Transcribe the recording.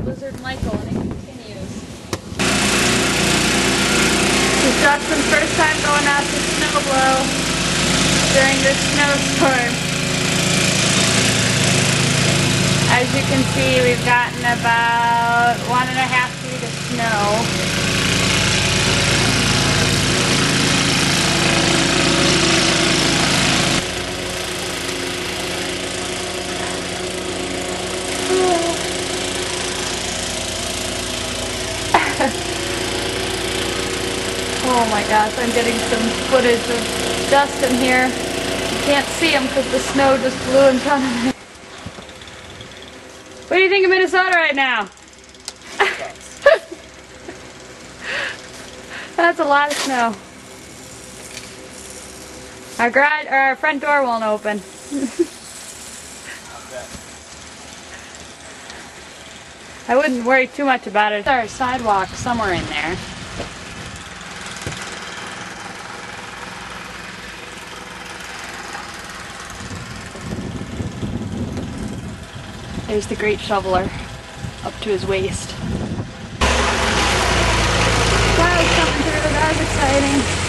Blizzard Michael, and it continues. This is Justin's first time going out to snow blow during this snowstorm. As you can see, we've gotten about 1.5 feet of snow. Oh my gosh, I'm getting some footage of Justin here. You can't see him because the snow just blew in front of me. What do you think of Minnesota right now? That's a lot of snow. Our front door won't open. I wouldn't worry too much about it. There's our sidewalk somewhere in there. There's the great shoveler up to his waist. Clouds coming through, that was exciting.